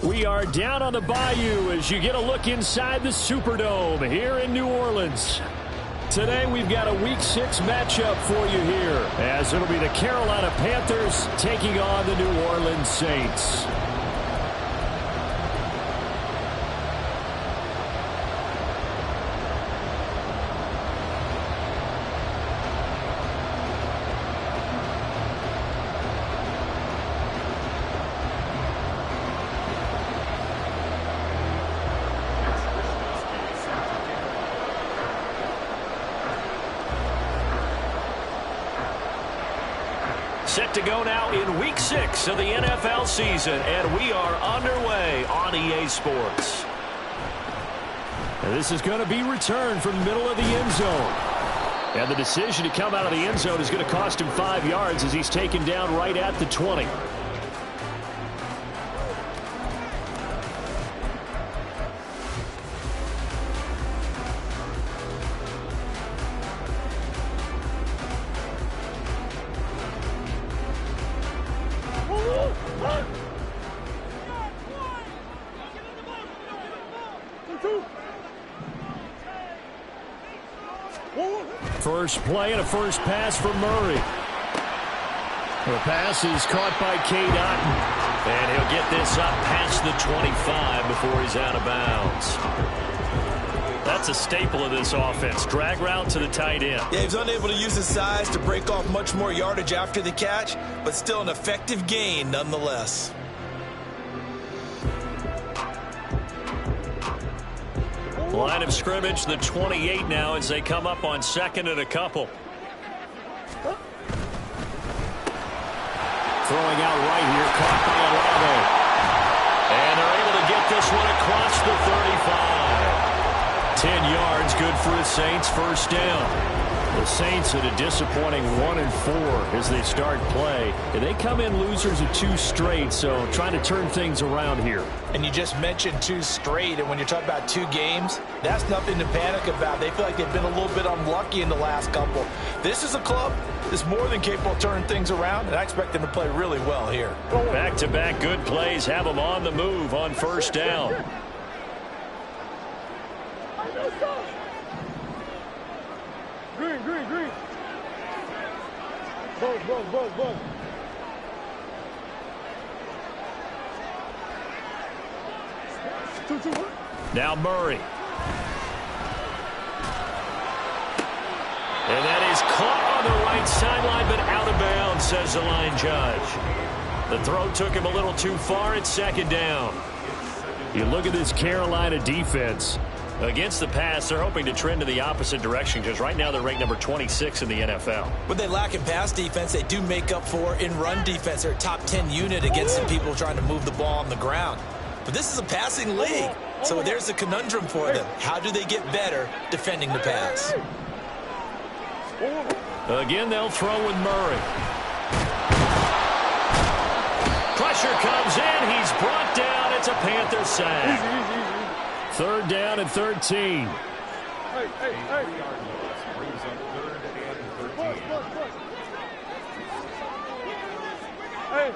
We are down on the bayou as you get a look inside the Superdome here in New Orleans. Today we've got a Week 6 matchup for you here, as it'll be the Carolina Panthers taking on the New Orleans Saints. Set to go now in Week 6 of the NFL season, and we are underway on EA Sports. And this is going to be returned from the middle of the end zone. And the decision to come out of the end zone is going to cost him 5 yards as he's taken down right at the 20. First play and a first pass for Murray. The pass is caught by Cade Otton. And he'll get this up past the 25 before he's out of bounds. That's a staple of this offense. Drag route to the tight end. Yeah, he's unable to use his size to break off much more yardage after the catch, but still an effective gain nonetheless. Line of scrimmage, the 28 now as they come up on second and a couple. Throwing out right here, caught by Olave. And they're able to get this one across the 35. 10 yards, good for the Saints, first down. The Saints at a disappointing 1-4 as they start play. And they come in losers of 2 straight, so trying to turn things around here. And you just mentioned 2 straight, and when you're talking about 2 games, that's nothing to panic about. They feel like they've been a little bit unlucky in the last couple. This is a club that's more than capable of turning things around, and I expect them to play really well here. Back-to-back good plays have them on the move on first down. Green. Bug. Now Murray. And that is caught on the right sideline, but out of bounds, says the line judge. The throw took him a little too far. It's second down. You look at this Carolina defense. Against the pass, they're hoping to trend in the opposite direction because right now they're ranked number 26 in the NFL. What they lack in pass defense, they do make up for in run defense. They're a top 10 unit against some people trying to move the ball on the ground. But this is a passing league, so there's a conundrum for them. How do they get better defending the pass? Again, they'll throw with Murray. Pressure comes in. He's brought down. It's a Panther sack. Third down and 13. Hey.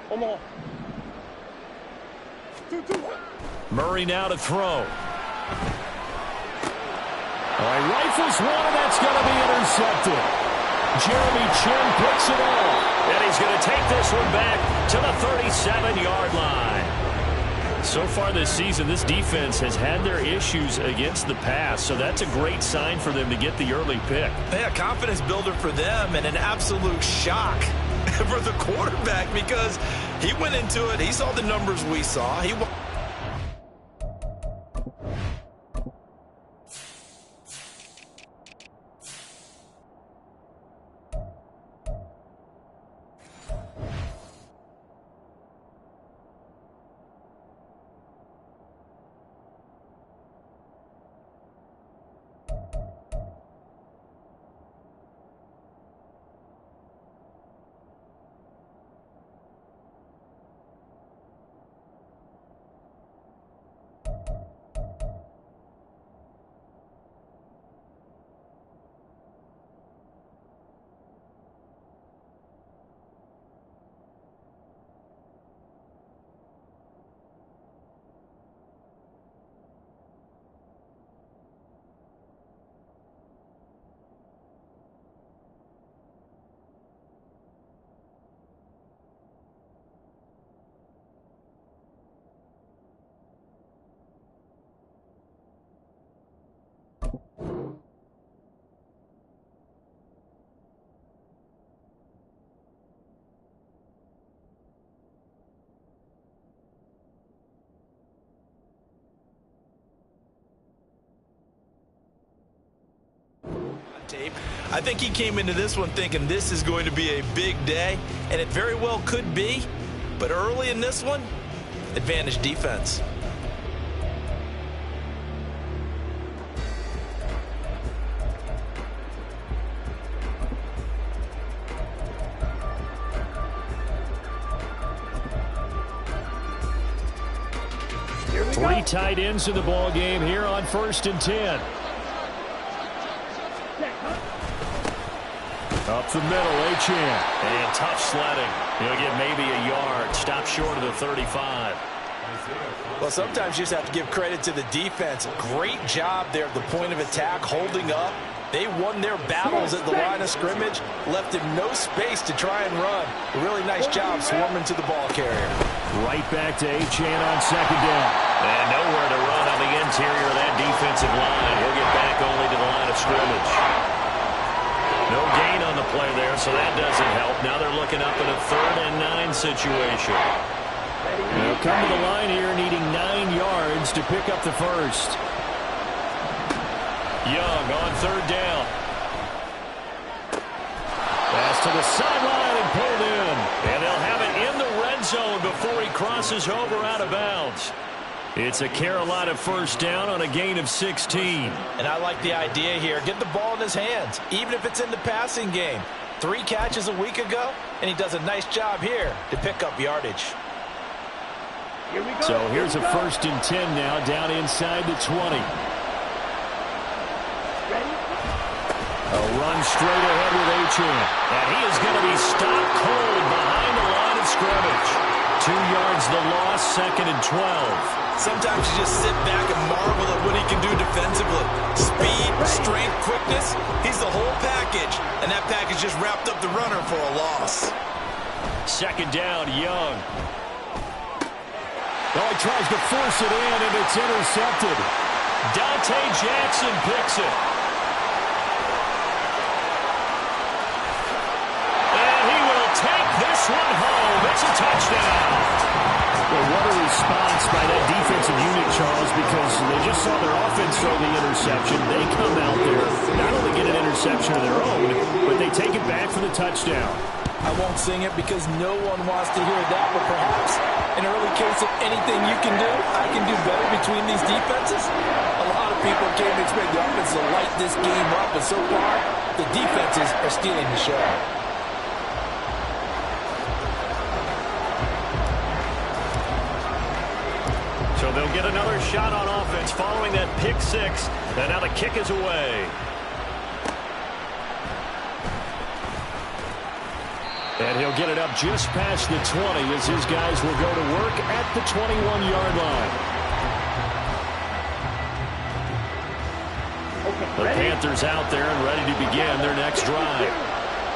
Come on. Murray now to throw. All right, rifles one, and that's going to be intercepted. Jeremy Chinn picks it off, and he's going to take this one back to the 37-yard line. So far this season, this defense has had their issues against the pass, so that's a great sign for them to get the early pick. Yeah, confidence builder for them and an absolute shock for the quarterback because he went into it. He saw the numbers we saw. I think he came into this one thinking this is going to be a big day, and it very well could be. But early in this one, advantage defense. Three tight ends in the ball game here on 1st and 10. Up the middle, Achane. And tough sledding. He'll get maybe a yard. Stop short of the 35. Well, sometimes you just have to give credit to the defense. Great job there at the point of attack, holding up. They won their battles at the line of scrimmage, left him no space to try and run. A really nice job swarming to the ball carrier. Right back to Achane on 2nd down. And nowhere to run on the interior of that defensive line. He'll get back only to the line of scrimmage. No gain on the play there, so that doesn't help. Now they're looking up in a 3rd and 9 situation. They'll come to the line here needing 9 yards to pick up the first. Young on 3rd down. Pass to the sideline and pulled in. And they'll have it in the red zone before he crosses over out of bounds. It's a Carolina 1st down on a gain of 16. And I like the idea here. Get the ball in his hands, even if it's in the passing game. 3 catches a week ago, and he does a nice job here to pick up yardage. So here's a 1st and 10 now, down inside the 20. A run straight ahead with Achane. And he is going to be stopped cold behind the line of scrimmage. 2 yards the loss, 2nd and 12. Sometimes you just sit back and marvel at what he can do defensively. Speed, strength, quickness. He's the whole package. And that package just wrapped up the runner for a loss. 2nd down, Young. Oh, he tries to force it in, and it's intercepted. Dante Jackson picks it. And he will take this one home. It's a touchdown. Well, what a response by that defensive unit, Charles, because they just saw their offense throw the interception. They come out there, not only get an interception of their own, but they take it back for the touchdown. I won't sing it because no one wants to hear that, but perhaps an early case of anything you can do, I can do better between these defenses. A lot of people came to expect the offense to light this game up, but so far, the defenses are stealing the show. So they'll get another shot on offense following that pick 6, and now the kick is away. And he'll get it up just past the 20 as his guys will go to work at the 21-yard line. The Panthers out there and ready to begin their next drive.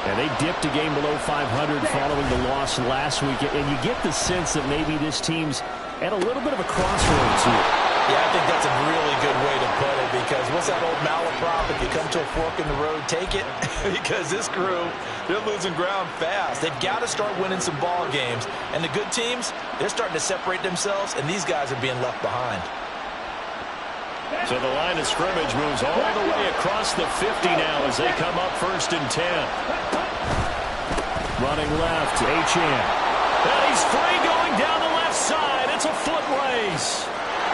And they dipped a game below 500 following the loss last week. And you get the sense that maybe this team's at a little bit of a crossroads here. Yeah, I think that's a really good way to put it, because what's that old malaprop? If you come to a fork in the road, take it. Because this crew, they're losing ground fast. They've got to start winning some ball games. And the good teams, they're starting to separate themselves, and these guys are being left behind. So the line of scrimmage moves all the way across the 50 now as they come up 1st and 10. Running left, Achane. And he's free going down the left side. It's a foot race.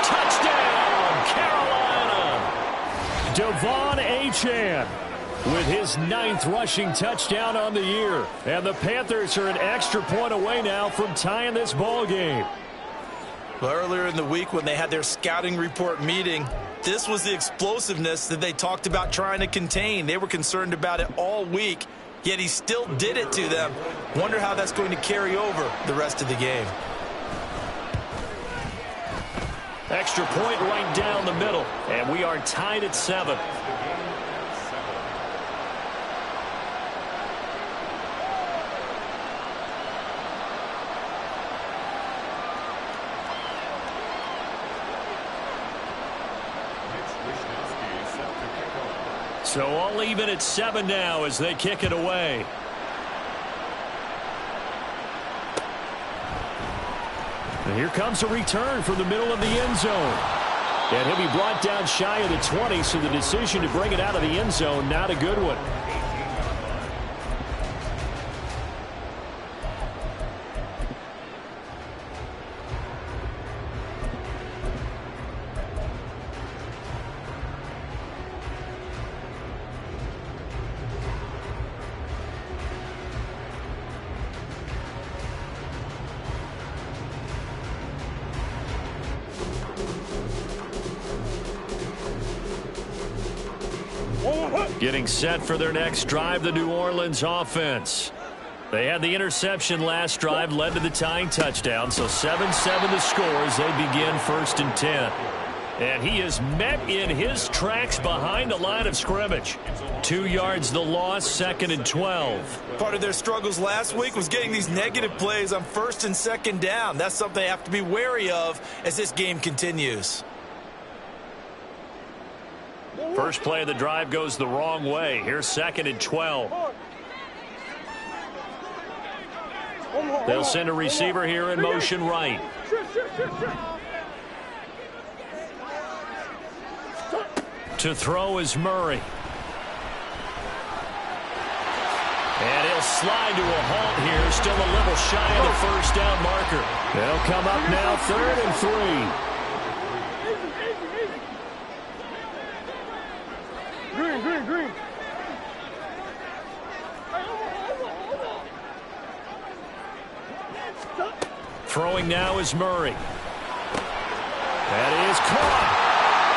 Touchdown, Carolina. Devon Achane with his 9th rushing touchdown on the year. And the Panthers are an extra point away now from tying this ball game. Well, earlier in the week when they had their scouting report meeting, this was the explosiveness that they talked about trying to contain. They were concerned about it all week, yet he still did it to them. Wonder how that's going to carry over the rest of the game. Extra point right down the middle, and we are tied at 7. So all even at 7 now as they kick it away. And here comes a return from the middle of the end zone. And he'll be brought down shy of the 20, so the decision to bring it out of the end zone, not a good one. Getting set for their next drive, the New Orleans offense. They had the interception last drive, led to the tying touchdown, so 7-7 the score as they begin 1st and 10. And he is met in his tracks behind the line of scrimmage. 2 yards the loss, 2nd and 12. Part of their struggles last week was getting these negative plays on 1st and 2nd down. That's something they have to be wary of as this game continues. First play of the drive goes the wrong way. Here's 2nd and 12. They'll send a receiver here in motion right. To throw is Murray. And he'll slide to a halt here. Still a little shy of the first down marker. They'll come up now 3rd and 3. Green. Throwing now is Murray. That is caught.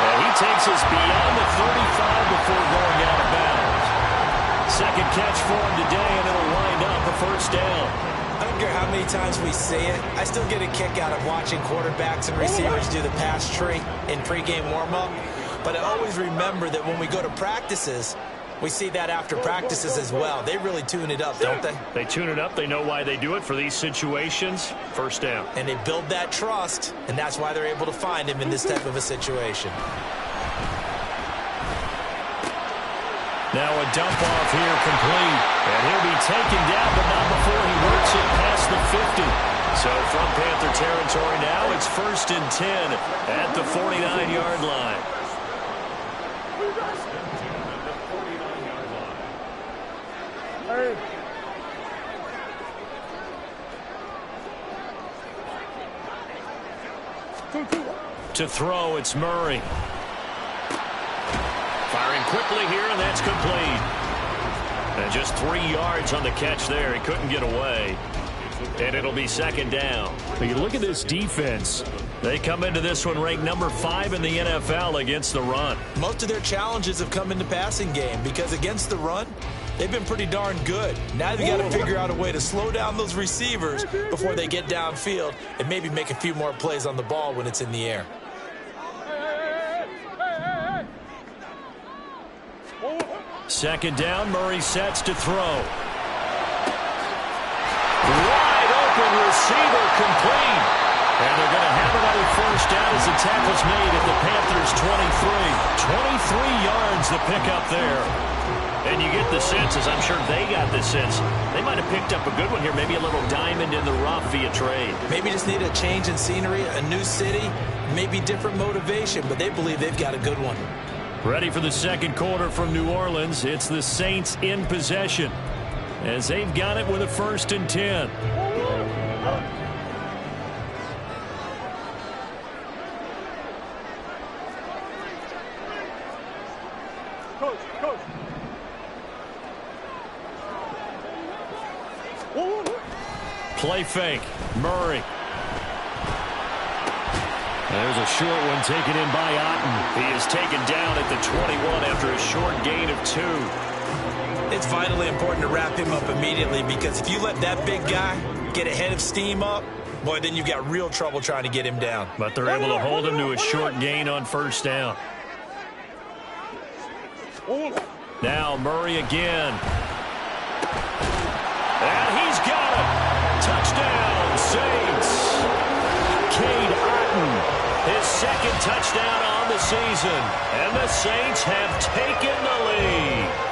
And he takes us beyond the 35 before going out of bounds. Second catch for him today, and it'll wind up a first down. I don't care how many times we say it, I still get a kick out of watching quarterbacks and receivers do the pass tree in pregame warm-up. But I always remember that when we go to practices, we see that after practices as well. They really tune it up, don't they? They tune it up. They know why they do it for these situations. First down. And they build that trust, and that's why they're able to find him in this type of a situation. Now a dump off here complete. And he'll be taken down, but not before he works it past the 50. So from Panther territory now, it's 1st and 10 at the 49-yard line. To throw, it's Murray. Firing quickly here, and that's complete. And just 3 yards on the catch there. He couldn't get away. And it'll be 2nd down. But you look at this defense. They come into this one ranked number 5 in the NFL against the run. Most of their challenges have come in the passing game because against the run, they've been pretty darn good. Now they've got to figure out a way to slow down those receivers before they get downfield and maybe make a few more plays on the ball when it's in the air. Second down, Murray sets to throw. Wide open receiver complete. And they're going to have another first down as the tackle's made at the Panthers' 23. 23 yards the pickup there. And you get the sense, as I'm sure they got the sense, they might have picked up a good one here, maybe a little diamond in the rough via trade. Maybe just need a change in scenery, a new city, maybe different motivation, but they believe they've got a good one. Ready for the second quarter from New Orleans. It's the Saints in possession as they've got it with a 1st and 10. Coach. Play fake. Murray. There's a short one taken in by Otten. He is taken down at the 21 after a short gain of 2. It's vitally important to wrap him up immediately because if you let that big guy get a head of steam up, boy, then you've got real trouble trying to get him down. But they're able to hold him to a short gain on first down. Now Murray again. And he's got it. Touchdown, Saints. Cade Otten His second touchdown on the season. And the Saints have taken the lead.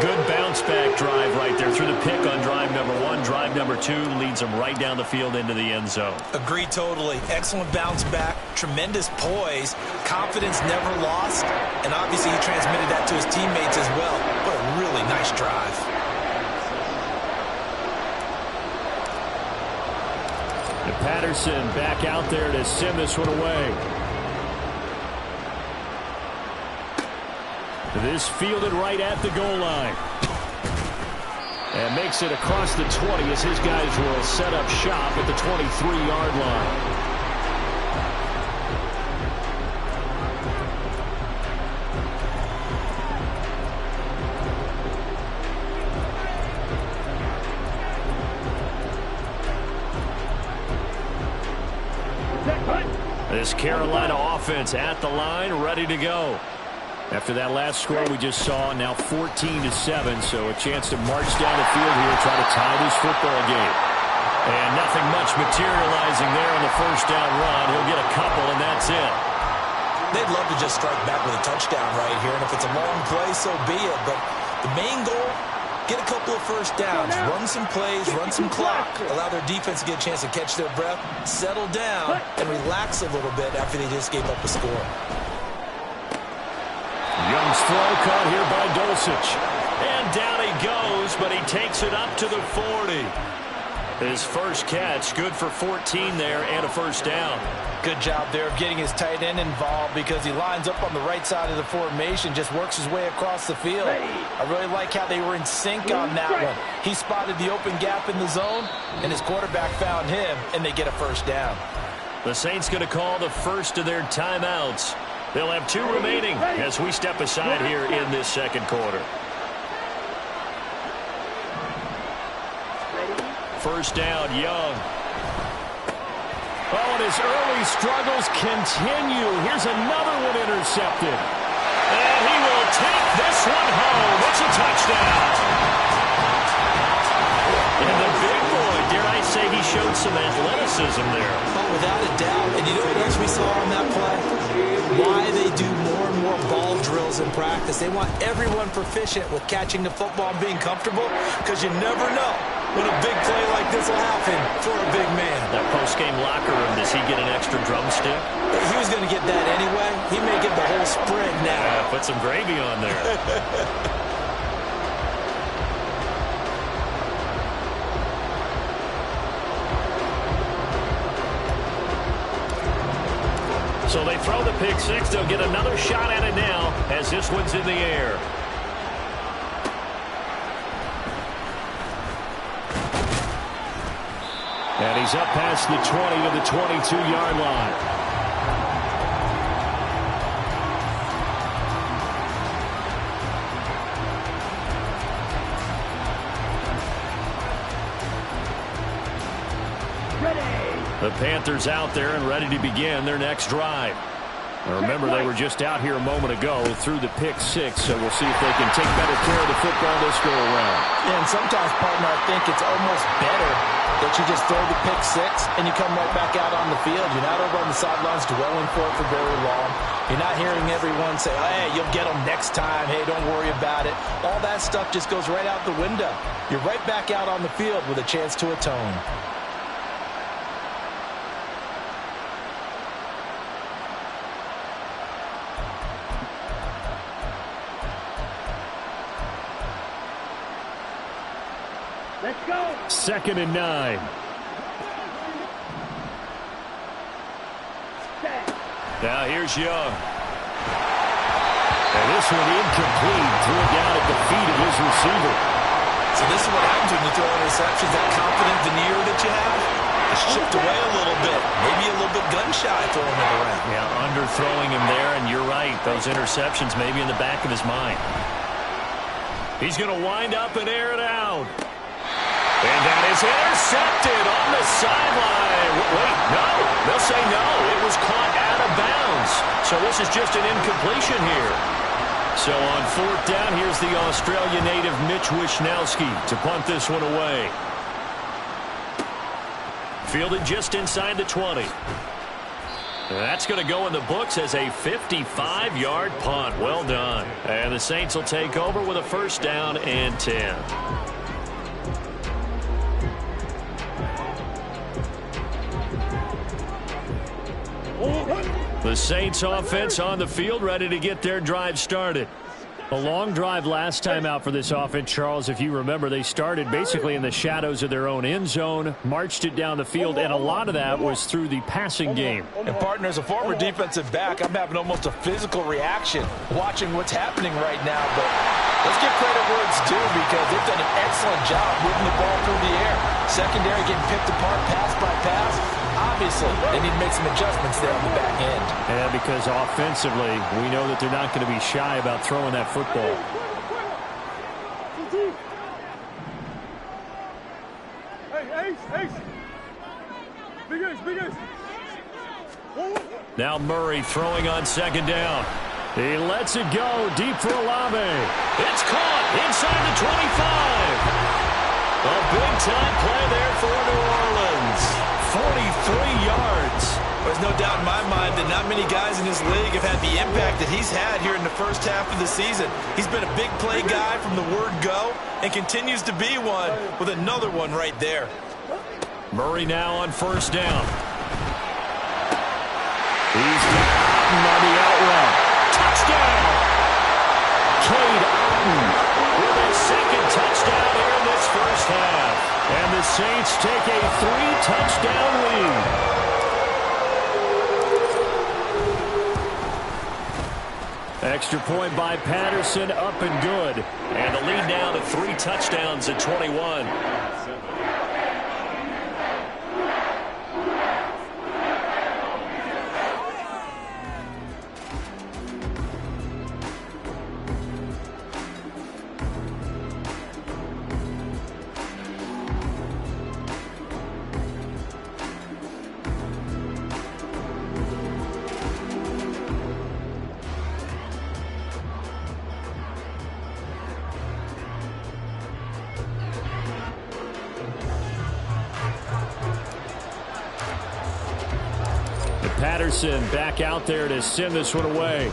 Good bounce-back drive right there through the pick on drive number 1. Drive number 2 leads them right down the field into the end zone. Agree totally. Excellent bounce back, tremendous poise, confidence never lost, and obviously he transmitted that to his teammates as well. What a really nice drive. And Patterson back out there to send this one away. This fielded right at the goal line. And makes it across the 20 as his guys will set up shop at the 23-yard line. This Carolina offense at the line, ready to go. After that last score we just saw, now 14-7, so a chance to march down the field here, try to tie this football game. And nothing much materializing there on the first down run. He'll get a couple, and that's it. They'd love to just strike back with a touchdown right here, and if it's a long play, so be it. But the main goal, get a couple of first downs, run some plays, run some clock, allow their defense to get a chance to catch their breath, settle down, and relax a little bit after they just gave up a score. Young's throw caught here by Dulcich. And down he goes, but he takes it up to the 40. His first catch, good for 14 there and a first down. Good job there of getting his tight end involved because he lines up on the right side of the formation, just works his way across the field. I really like how they were in sync on that one. He spotted the open gap in the zone, and his quarterback found him, and they get a first down. The Saints going to call the first of their timeouts. They'll have 2 remaining as we step aside here in this second quarter. First down, Young. Oh, and his early struggles continue. Here's another one intercepted. And he will take this one home. It's a touchdown. And the big boy, dare I say, he showed some athleticism there. Oh, without a doubt. And you know what else we saw on that play? Why they do more and more ball drills in practice. They want everyone proficient with catching the football and being comfortable, because you never know when a big play like this will happen for a big man. That post-game locker room, does he get an extra drumstick? He was going to get that anyway. He may get the whole spread now. Put some gravy on there. So they throw the pick six. They'll get another shot at it now as this one's in the air. And he's up past the 20 to the 22-yard line. The Panthers out there and ready to begin their next drive. Now remember, they were just out here a moment ago through the pick six, so we'll see if they can take better care of the football this go around. Yeah, and sometimes, partner, I think it's almost better that you just throw the pick six and you come right back out on the field. You're not over on the sidelines dwelling for it for very long. You're not hearing everyone say, hey, you'll get them next time. Hey, don't worry about it. All that stuff just goes right out the window. You're right back out on the field with a chance to atone. Let's go. 2nd and 9. Now here's Young. And this one incomplete. Threw it down at the feet of his receiver. So this is what happens when you throw interceptions. That confident veneer that you have is chipped away a little bit. Maybe a little bit gun-shy throwing it around. Yeah, underthrowing him there, and you're right. Those interceptions maybe in the back of his mind. He's going to wind up and air it out. And that is intercepted on the sideline. Wait, no. They'll say no. It was caught out of bounds. So this is just an incompletion here. So on 4th down, here's the Australia native Mitch Wishnowsky to punt this one away. Fielded just inside the 20. That's going to go in the books as a 55-yard punt. Well done. And the Saints will take over with a first down and 10. The Saints offense on the field, ready to get their drive started. A long drive last time out for this offense, Charles. If you remember, they started basically in the shadows of their own end zone, marched it down the field, and a lot of that was through the passing game. And, partner, as a former defensive back, I'm having almost a physical reaction watching what's happening right now. But let's give credit where it's due because they've done an excellent job moving the ball through the air. Secondary getting picked apart pass by pass. Obviously, they need to make some adjustments there on the back end. Yeah, because offensively, we know that they're not going to be shy about throwing that football. Now Murray throwing on second down. He lets it go deep for Olave. It's caught inside the 25. A big-time play there for New Orleans. 43 yards. There's no doubt in my mind that not many guys in this league have had the impact that he's had here in the first half of the season. He's been a big play guy from the word go and continues to be one with another one right there. Murray now on first down. He's on the out route. Touchdown! Cade Otton with his second touchdown here in this first half. And the Saints take a 3-touchdown lead. Extra point by Patterson, up and good. And the lead now to 3 touchdowns at 21. Patterson back out there to send this one away.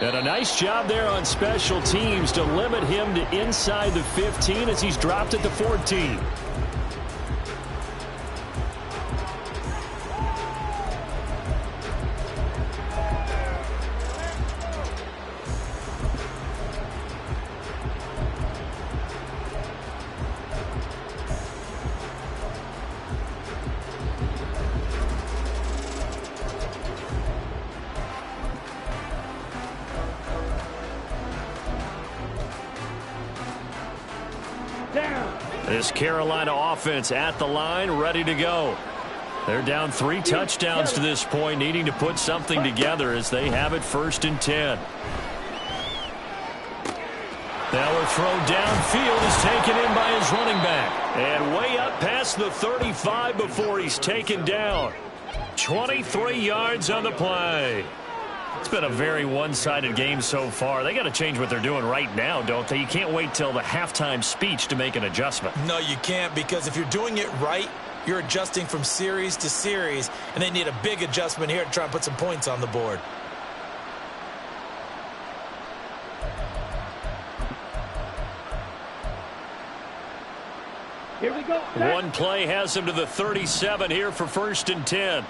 And a nice job there on special teams to limit him to inside the 15 as he's dropped at the 14. This Carolina offense at the line, ready to go. They're down 3 touchdowns to this point, needing to put something together as they have it first and 10. Now a throw downfield is taken in by his running back. And way up past the 35 before he's taken down. 23 yards on the play. It's been a very one-sided game so far. They got to change what they're doing right now, don't they? You can't wait till the halftime speech to make an adjustment. No, you can't, because if you're doing it right, you're adjusting from series to series, and they need a big adjustment here to try and put some points on the board. Here we go. One play has him to the 37 here for first and 10.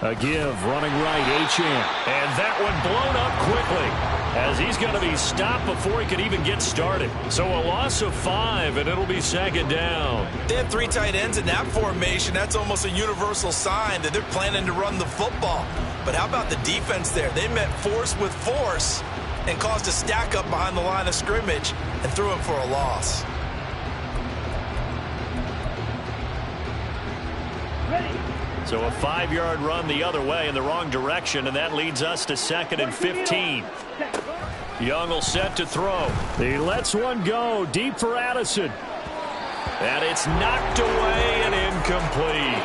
A give, running right, Achane. And that one blown up quickly as he's going to be stopped before he could even get started. So a loss of 5, and it'll be second down. They have 3 tight ends in that formation. That's almost a universal sign that they're planning to run the football. But how about the defense there? They met force with force and caused a stack up behind the line of scrimmage and threw him for a loss. So a 5-yard run the other way in the wrong direction, and that leads us to second and 15. Young will set to throw. He lets one go deep for Addison. And it's knocked away and incomplete.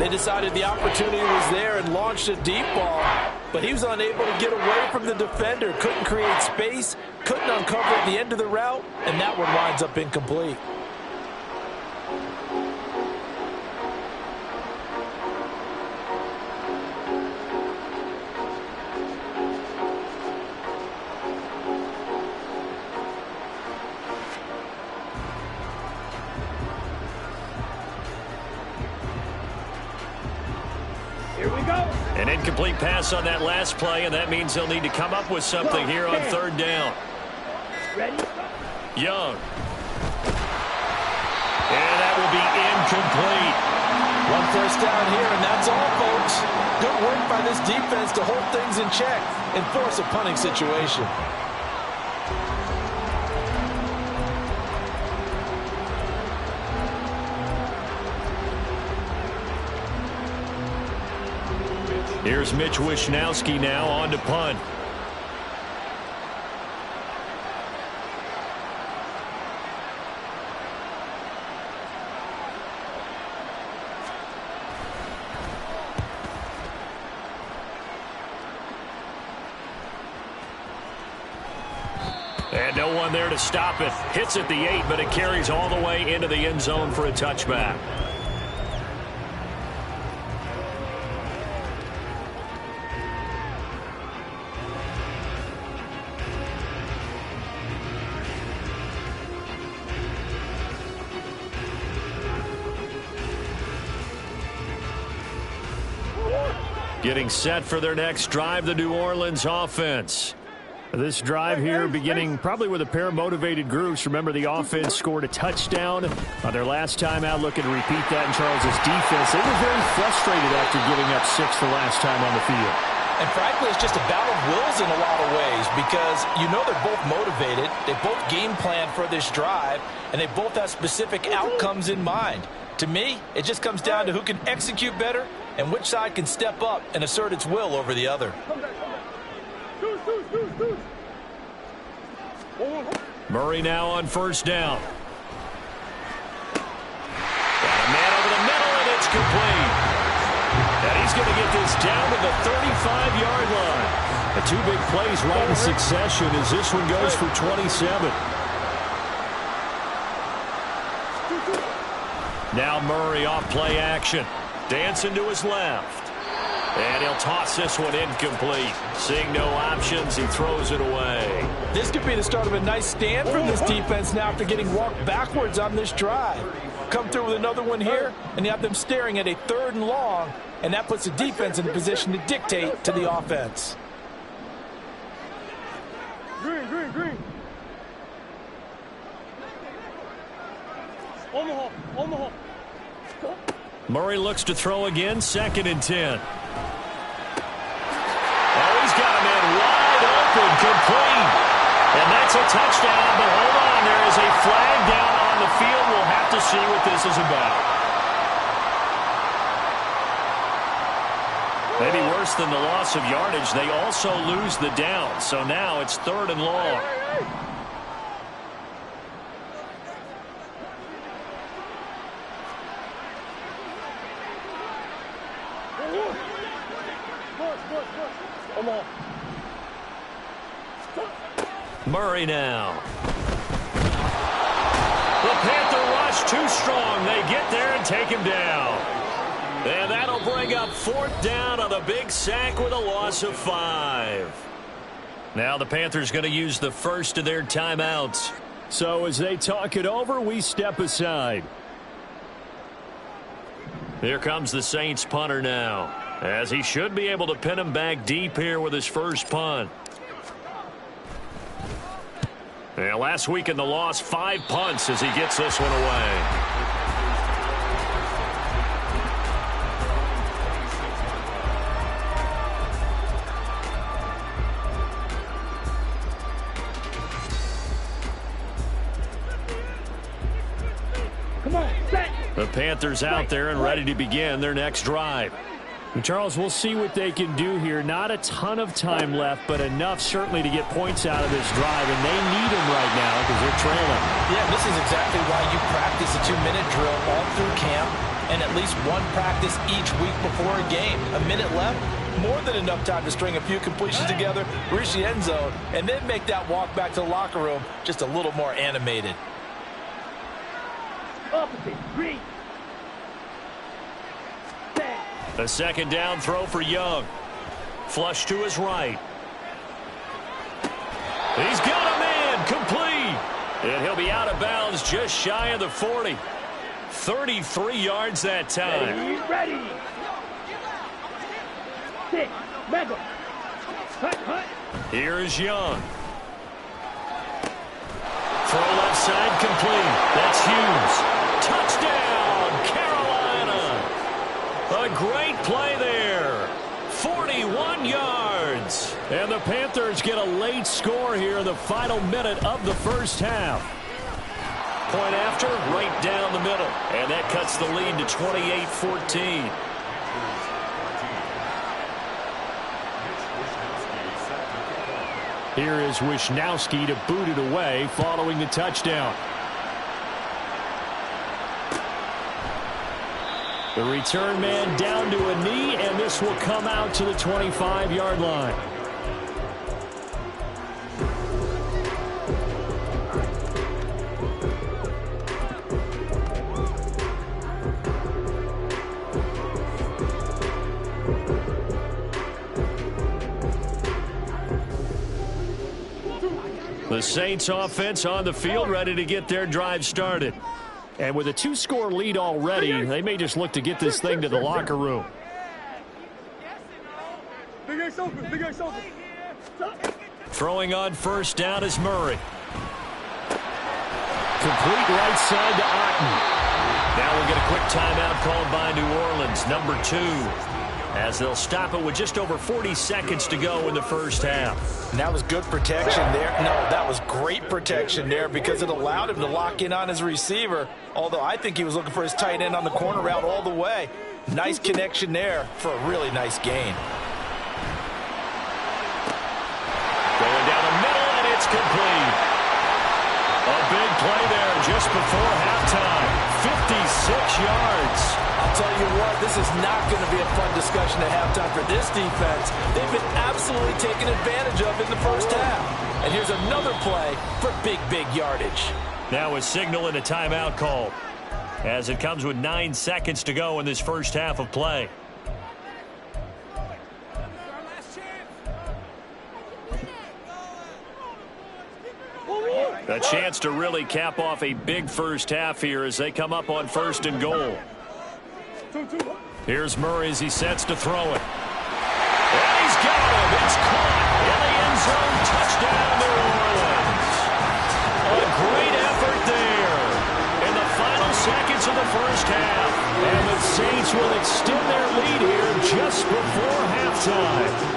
They decided the opportunity was there and launched a deep ball. but he was unable to get away from the defender. Couldn't create space, couldn't uncover at the end of the route, and that one winds up incomplete. Here we go. An incomplete pass on that last play, and that means they'll need to come up with something here on third down. Ready? Young. And that will be incomplete. One first down here, and that's all, folks. Good work by this defense to hold things in check and force a punting situation. Here's Mitch Wishnowsky now on to punt. And no one there to stop it. Hits at the 8, but it carries all the way into the end zone for a touchback. Getting set for their next drive, the New Orleans offense. This drive here beginning probably with a pair of motivated groups. Remember, the offense scored a touchdown on their last time out, looking to repeat that in Charles's defense. They were very frustrated after giving up 6 the last time on the field. And frankly, it's just a battle of wills in a lot of ways because you know they're both motivated, they both game plan for this drive, and they both have specific outcomes in mind. To me, it just comes down to who can execute better and which side can step up and assert its will over the other. Murray now on first down. Got a man over the middle, and it's complete. And he's going to get this down to the 35-yard line. The two big plays right in succession as this one goes for 27. Now Murray off play action. Dancing to his left. And he'll toss this one incomplete. Seeing no options, he throws it away. This could be the start of a nice stand from this defense now after getting walked backwards on this drive. Come through with another one here, and you have them staring at a 3rd and long, and that puts the defense in a position to dictate to the offense. Green. Omaha. Murray looks to throw again, 2nd and 10. Oh, he's got a man wide open, complete. And that's a touchdown, but hold on, there is a flag down on the field. We'll have to see what this is about. Maybe worse than the loss of yardage, they also lose the down. So now it's 3rd and long. Murray now. The Panther rush too strong. They get there and take him down. And that'll bring up 4th down on a big sack with a loss of 5. Now the Panthers going to use the first of their timeouts. So as they talk it over, we step aside. Here comes the Saints punter now, as he should be able to pin him back deep here with his first punt. Yeah, last week in the loss, 5 punts as he gets this one away. Come on, set. The Panthers out there and ready to begin their next drive. And Charles, we'll see what they can do here. Not a ton of time left, but enough certainly to get points out of this drive, and they need them right now because they're trailing. Yeah, this is exactly why you practice a 2-minute drill all through camp. and at least one practice each week before a game. A minute left, more than enough time to string a few completions together, reach the end zone, and then make that walk back to the locker room just a little more animated. Opposite, green. Set. A second down throw for Young. Flush to his right. He's got a man, complete. And he'll be out of bounds just shy of the 40. 33 yards that time. Ready. Sit. Mega. Hut. Here's Young. Throw left side, complete. That's Hughes. Touchdown, Carolina. A great play there. 41 yards. And the Panthers get a late score here in the final minute of the first half. Point after, right down the middle. And that cuts the lead to 28-14. Here is Wisnowski to boot it away following the touchdown. The return man down to a knee, and this will come out to the 25-yard line. The Saints offense on the field, ready to get their drive started. And with a 2-score lead already, they may just look to get this thing to the locker room. Throwing on first down is Murray. Complete right side to Otten. Now we'll get a quick timeout called by New Orleans, number 2. As they'll stop it with just over 40 seconds to go in the first half. And that was good protection there. No, that was great protection there because it allowed him to lock in on his receiver. Although I think he was looking for his tight end on the corner route all the way. Nice connection there for a really nice gain. Going down the middle, and it's complete. A big play there just before halftime. 56 yards. I'll tell you what, this is not going to be a fun discussion at halftime for this defense. They've been absolutely taken advantage of in the first half. And here's another play for big yardage. Now a signal and a timeout call as it comes with 9 seconds to go in this first half of play. A chance to really cap off a big first half here as they come up on 1st and goal. Here's Murray as he sets to throw it. And he's got him. It's caught in the end zone. Touchdown, New Orleans. A great effort there in the final seconds of the first half. And the Saints will extend their lead here just before halftime.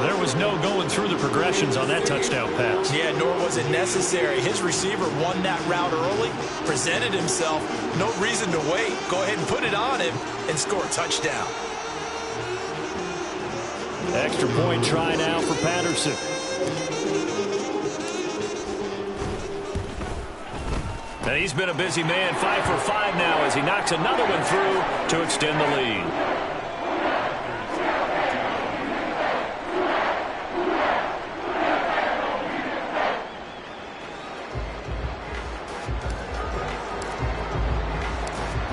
There was no going through the progressions on that touchdown pass. Yeah, nor was it necessary. His receiver won that route early, presented himself, no reason to wait. Go ahead and put it on him and score a touchdown. Extra point try now for Patterson. And he's been a busy man, 5 for 5 now as he knocks another one through to extend the lead.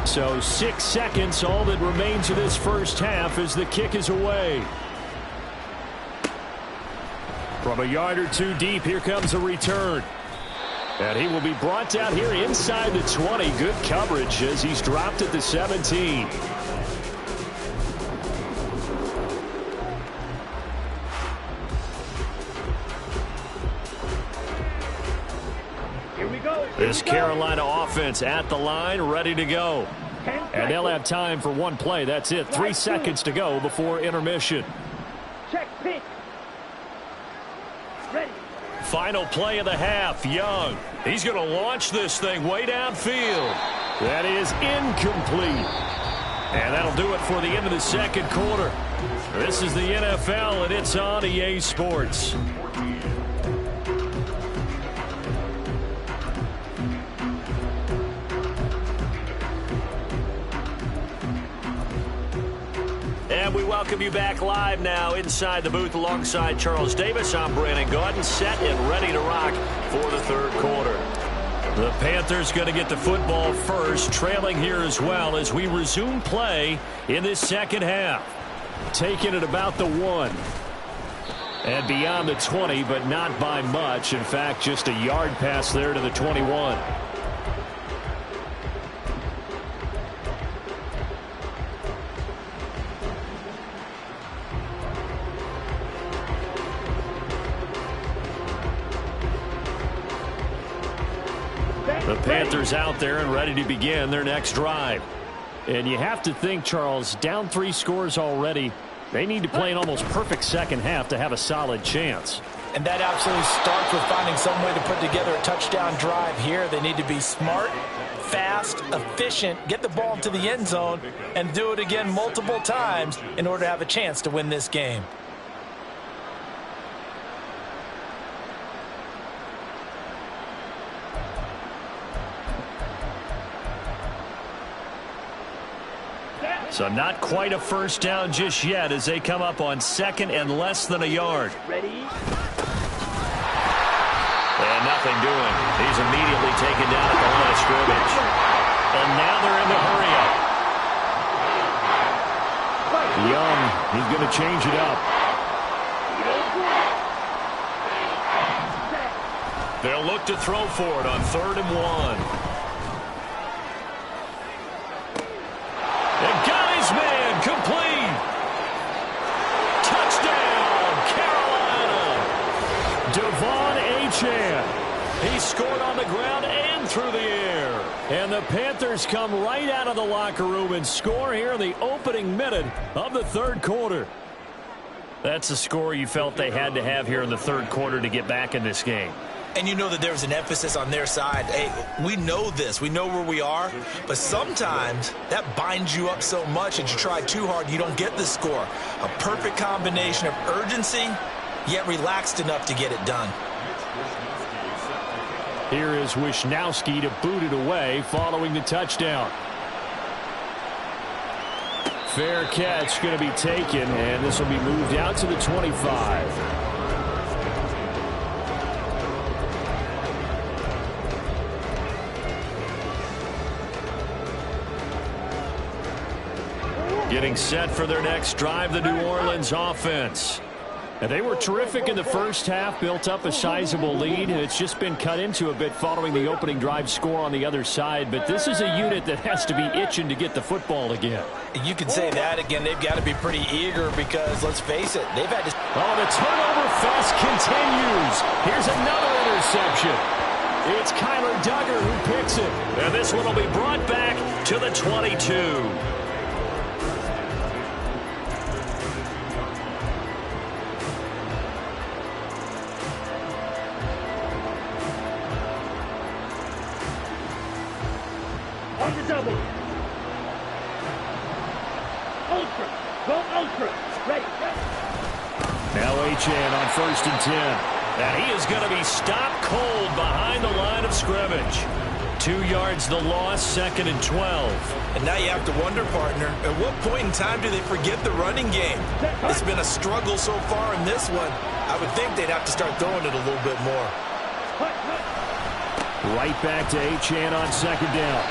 So 6 seconds, all that remains of this first half as the kick is away. From a yard or two deep, here comes a return. And he will be brought down here inside the 20. Good coverage as he's dropped at the 17. Here we go. This Carolina offense at the line, ready to go. And they'll have time for one play. That's it. 3 seconds to go before intermission. Check pitch. Ready. Final play of the half. Young. He's going to launch this thing way downfield. That is incomplete. And that'll do it for the end of the second quarter. This is the NFL, and it's on EA Sports. we welcome you back live now inside the booth alongside Charles Davis. I'm Brandon Gaudin, set and ready to rock for the third quarter. The Panthers going to get the football first, trailing here as well as we resume play in this second half. Taking it about the 1. And beyond the 20, but not by much. In fact, just a yard pass there to the 21. The Panthers out there and ready to begin their next drive. And you have to think, Charles, down 3 scores already. They need to play an almost perfect second half to have a solid chance. And that absolutely starts with finding some way to put together a touchdown drive here. They need to be smart, fast, efficient, get the ball into the end zone, and do it again multiple times in order to have a chance to win this game. So not quite a first down just yet as they come up on second and less than a yard. Ready? And nothing doing. He's immediately taken down at the line of scrimmage. And now they're in the hurry up. Young, he's going to change it up. They'll look to throw for it on 3rd and 1. And got his man complete. Touchdown, Carolina. Devon Achane. He scored on the ground and through the air. And the Panthers come right out of the locker room and score here in the opening minute of the third quarter. That's a score you felt they had to have here in the third quarter to get back in this game. And you know that there was an emphasis on their side. Hey, we know this. We know where we are. But sometimes that binds you up so much that you try too hard, you don't get the score. A perfect combination of urgency, yet relaxed enough to get it done. Here is Wisnowski to boot it away following the touchdown. Fair catch going to be taken, and this will be moved out to the 25. Getting set for their next drive, the New Orleans offense. And they were terrific in the first half, built up a sizable lead, and it's just been cut into a bit following the opening drive score on the other side. But this is a unit that has to be itching to get the football again. You can say that again. They've got to be pretty eager because, let's face it, they've had to... Oh, the turnover fest continues. Here's another interception. It's Kyler Duggar who picks it. And this one will be brought back to the 22. On the double. Ultra. Go ultra. Ready. Now Achane on 1st and 10. And he is going to be stopped cold behind the line of scrimmage. 2 yards the loss, 2nd and 12. And now you have to wonder, partner, at what point in time do they forget the running game? It's been a struggle so far in this one. I would think they'd have to start throwing it a little bit more. Right back to Achane on 2nd down.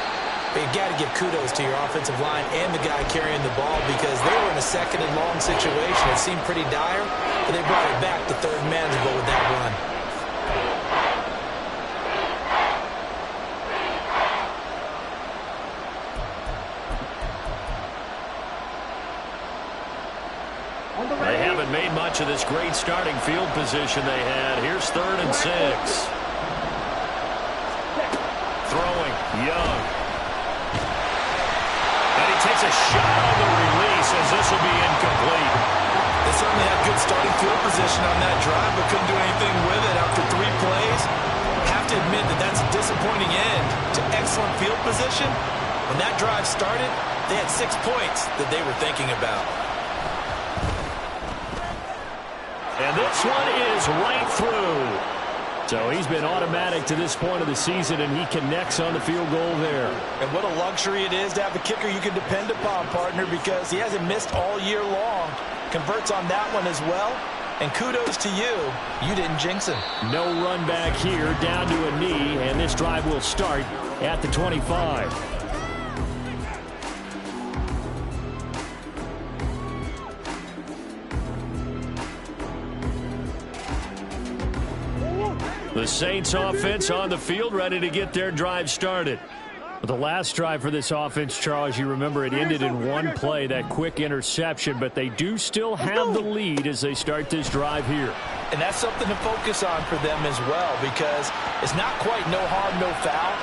You've got to give kudos to your offensive line and the guy carrying the ball because they were in a 2nd and long situation. It seemed pretty dire, but they brought it back to 3rd and manageable with that run. They haven't made much of this great starting field position they had. Here's 3rd and 6. Throwing, Young. Takes a shot on the release as this will be incomplete. They certainly had good starting field position on that drive, but couldn't do anything with it after 3 plays. Have to admit that that's a disappointing end to excellent field position. When that drive started, they had 6 points that they were thinking about. And this one is right through. So he's been automatic to this point of the season, and he connects on the field goal there. And what a luxury it is to have a kicker you can depend upon, partner, because he hasn't missed all year long. Converts on that one as well. And kudos to you. You didn't jinx him. No run back here, down to a knee, and this drive will start at the 25. The Saints offense on the field, ready to get their drive started. The last drive for this offense, Charles, you remember it ended in one play, that quick interception, but they do still have the lead as they start this drive here. And that's something to focus on for them as well, because it's not quite no harm, no foul,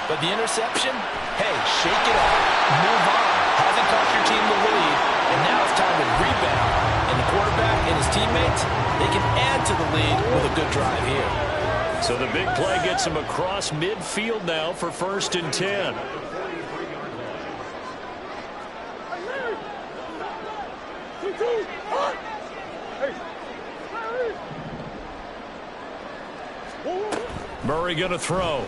but the interception, hey, shake it off, move on. Hasn't cost your team the lead, and now it's time to rebound. And the quarterback and his teammates, they can add to the lead with a good drive here. So the big play gets him across midfield now for 1st and 10. Murray going to throw.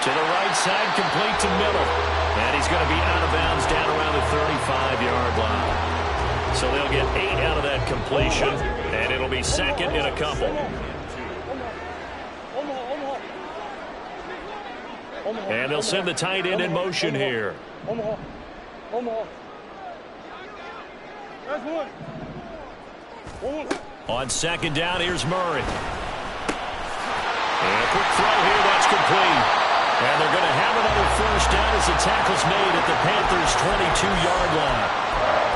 To the right side, complete to Miller. And he's going to be out of bounds down around the 35-yard line. So they'll get 8 out of that completion, and it'll be 2nd and a couple. And they'll send the tight end in motion here. On 2nd down, here's Murray. And a quick throw here, that's complete. And they're going to have another 1st down as the tackle's made at the Panthers' 22-yard line.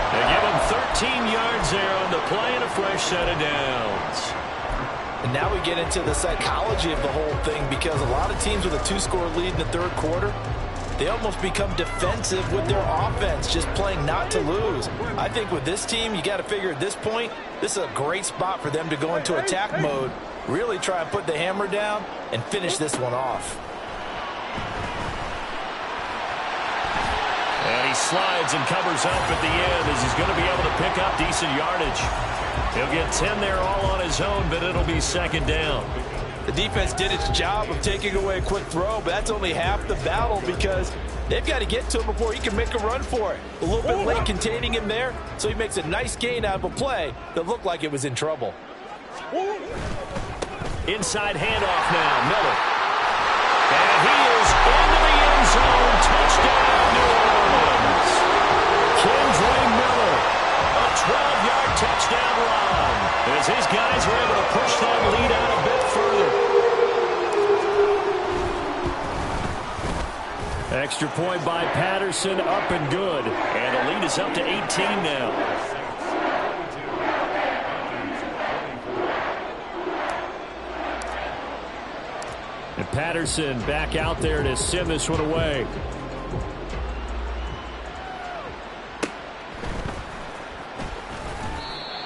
They give him 13 yards there on the play and a fresh set of downs. And now we get into the psychology of the whole thing, because a lot of teams with a 2-score lead in the 3rd quarter, they almost become defensive with their offense, just playing not to lose. I think with this team, you got to figure at this point, this is a great spot for them to go into attack mode, really try and put the hammer down and finish this one off. And he slides and covers up at the end as he's going to be able to pick up decent yardage. He'll get 10 there all on his own, but it'll be 2nd down. The defense did its job of taking away a quick throw, but that's only half the battle, because they've got to get to him before he can make a run for it. A little bit late containing him there, so he makes a nice gain out of a play that looked like it was in trouble. Inside handoff now, Miller. And he is into the end zone. Touchdown, New Orleans. Kendre Miller, a 12-yard touchdown run, as his guys were able to push that lead out a bit further. Extra point by Patterson, up and good. And the lead is up to 18 now. And Patterson back out there to send this one away.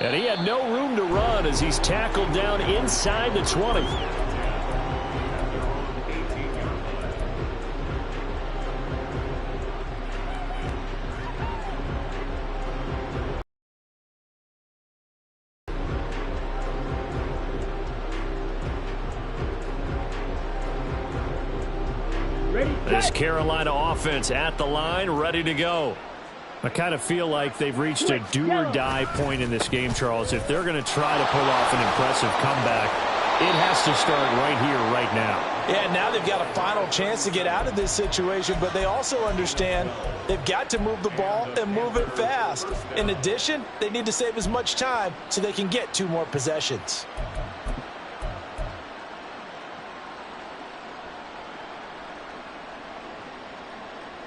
And he had no room to run as he's tackled down inside the 20. This Carolina offense at the line, ready to go. I kind of feel like they've reached a do-or-die point in this game, Charles. If they're going to try to pull off an impressive comeback, it has to start right here, right now. Yeah, now they've got a final chance to get out of this situation, but they also understand they've got to move the ball and move it fast. In addition, they need to save as much time so they can get 2 more possessions.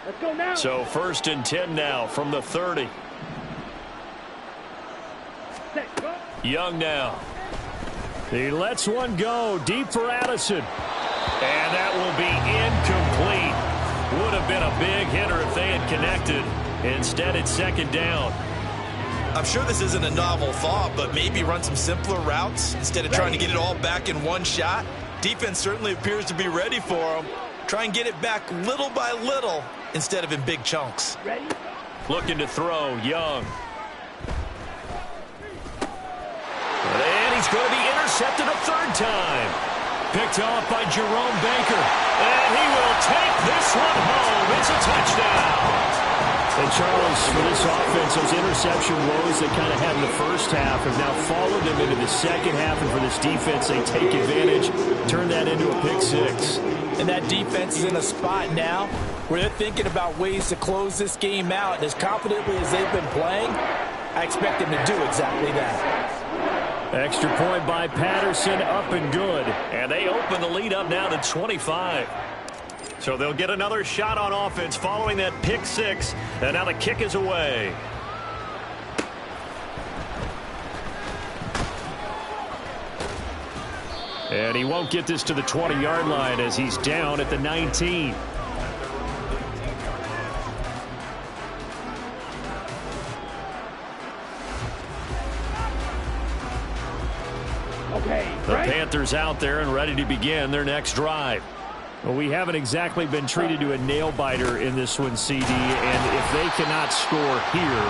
Let's go now. So 1st and 10 now from the 30. Set, go. Young now. He lets one go deep for Addison. And that will be incomplete. Would have been a big hitter if they had connected. Instead, it's 2nd down. I'm sure this isn't a novel thought, but maybe run some simpler routes instead of trying to get it all back in one shot. Defense certainly appears to be ready for them. Try and get it back little by little instead of in big chunks. Ready? Looking to throw, Young. And he's going to be intercepted. intercepted a third time. Picked off by Jerome Baker. And he will take this one home. It's a touchdown. And Charles, for this offense, those interception woes they kind of had in the first half have now followed them into the second half. And for this defense, they take advantage, turn that into a pick six. And that defense is in a spot now where they're thinking about ways to close this game out. And as confidently as they've been playing, I expect them to do exactly that. Extra point by Patterson, up and good. And they open the lead up now to 25. So they'll get another shot on offense following that pick six. And now the kick is away. And he won't get this to the 20-yard line as he's down at the 19. The Panthers out there and ready to begin their next drive. Well, we haven't exactly been treated to a nail-biter in this one, CD, and if they cannot score here,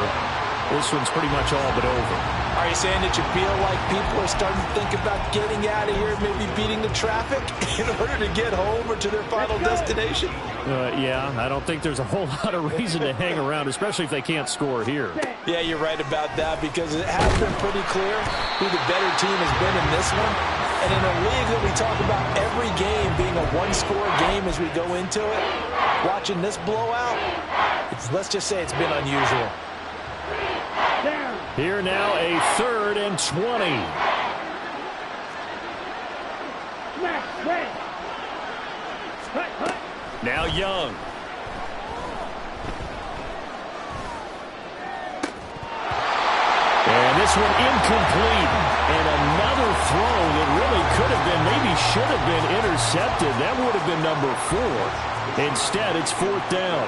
this one's pretty much all but over. Are you saying that you feel like people are starting to think about getting out of here, maybe beating the traffic in order to get home or to their final destination? Yeah, I don't think there's a whole lot of reason to hang around, especially if they can't score here. Yeah, you're right about that because it has been pretty clear who the better team has been in this one. And in a league that we talk about every game being a one-score game as we go into it, watching this blowout, let's just say it's been unusual. Here now a 3rd and 20. Now Young. And this one incomplete. And another throw that really could have been, maybe should have been intercepted. That would have been number 4. Instead, it's 4th down.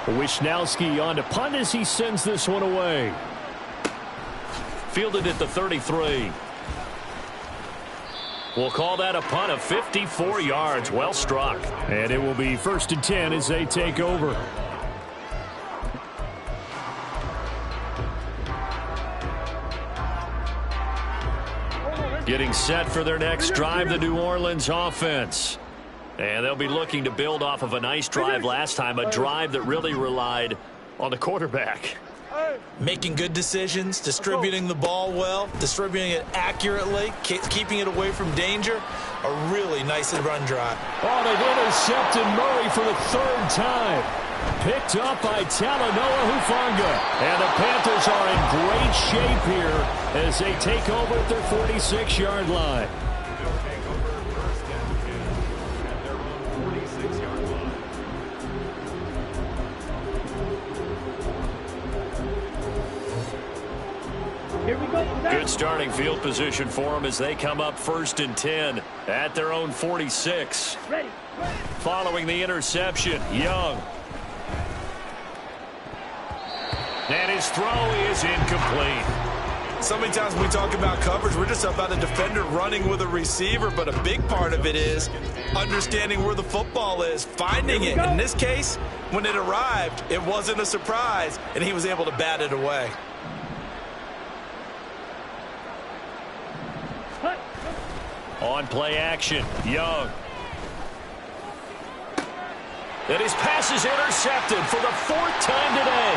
Wishnowski on to punt as he sends this one away. Fielded at the 33. We'll call that a punt of 54 yards. Well struck. And it will be 1st and 10 as they take over. Getting set for their next drive, the New Orleans offense. And they'll be looking to build off of a nice drive last time, a drive that really relied on the quarterback. Making good decisions, distributing the ball well, distributing it accurately, keeping it away from danger. A really nice run drive. Oh, they've intercepted Murray for the 3rd time. Picked up by Talanoa Hufanga. And the Panthers are in great shape here as they take over at their 46-yard line. Good starting field position for them as they come up 1st and 10 at their own 46. Following the interception, Young. And his throw is incomplete. So many times when we talk about coverage, we're just about a defender running with a receiver, but a big part of it is understanding where the football is, finding it. In this case, when it arrived, it wasn't a surprise, and he was able to bat it away. On play action, Young. And his pass is intercepted for the 4th time today.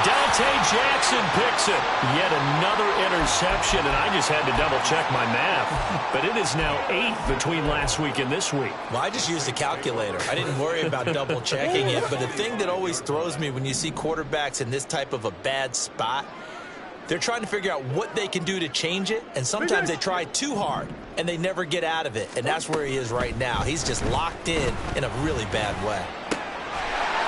Dante Jackson picks it. Yet another interception, and I just had to double-check my math. But it is now 8 between last week and this week. Well, I just used a calculator. I didn't worry about double-checking it. But the thing that always throws me when you see quarterbacks in this type of a bad spot, they're trying to figure out what they can do to change it, and sometimes they try too hard, and they never get out of it, and that's where he is right now. He's just locked in a really bad way.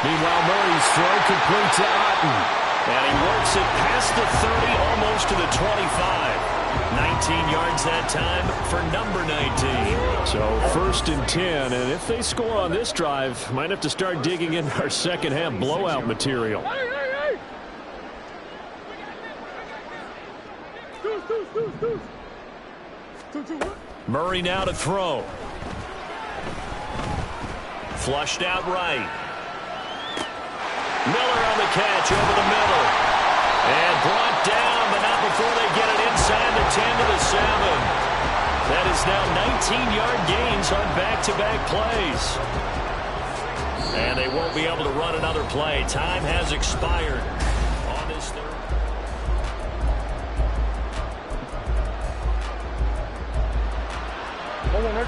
Meanwhile, Murray's throw complete to Otten. And he works it past the 30, almost to the 25. 19 yards that time for number 19. So 1st and 10, and if they score on this drive, might have to start digging into our second half blowout material. Murray now to throw. Flushed out right. Miller on the catch over the middle. And brought down, but not before they get it inside the 10 to the 7. That is now 19-yard gains on back-to-back plays. And they won't be able to run another play. Time has expired on this third. Hold on,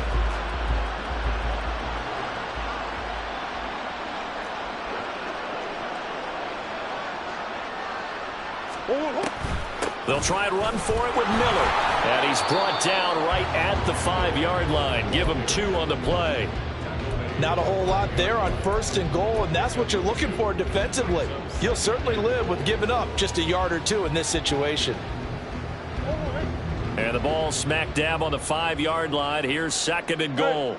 They'll try and run for it with Miller. And he's brought down right at the 5-yard line. Give him 2 on the play. Not a whole lot there on 1st and goal, and that's what you're looking for defensively. You'll certainly live with giving up just a yard or 2 in this situation. And the ball smack dab on the 5-yard line. Here's 2nd and goal.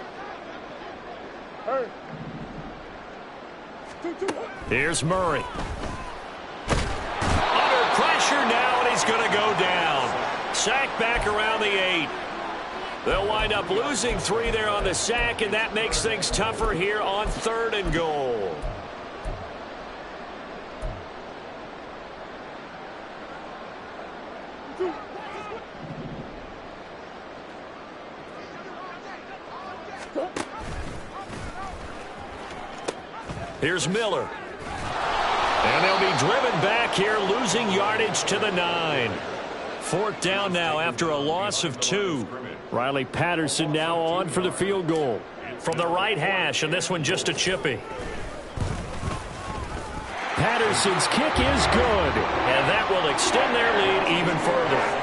Here's Murray. Under pressure now, and he's going to go down. Sack back around the 8. They'll wind up losing 3 there on the sack, and that makes things tougher here on 3rd and goal. Here's Miller. And they'll be driven back here, losing yardage to the 9. 4th down now after a loss of 2. Riley Patterson now on for the field goal. From the right hash, and this one just a chippy. Patterson's kick is good, and that will extend their lead even further.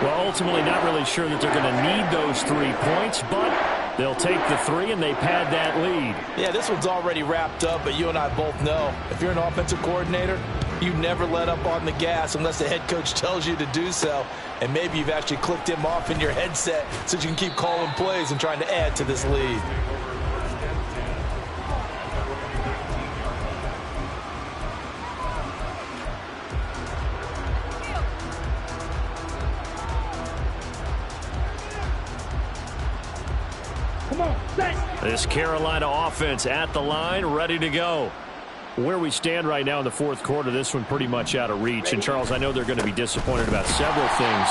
Well, ultimately not really sure that they're going to need those 3 points, but they'll take the 3 and they pad that lead. Yeah, this one's already wrapped up, but you and I both know if you're an offensive coordinator, you never let up on the gas unless the head coach tells you to do so. And maybe you've actually clicked him off in your headset so you can keep calling plays and trying to add to this lead. Come on, set. This Carolina offense at the line, ready to go. Where we stand right now in the 4th quarter, this one pretty much out of reach. And, Charles, I know they're going to be disappointed about several things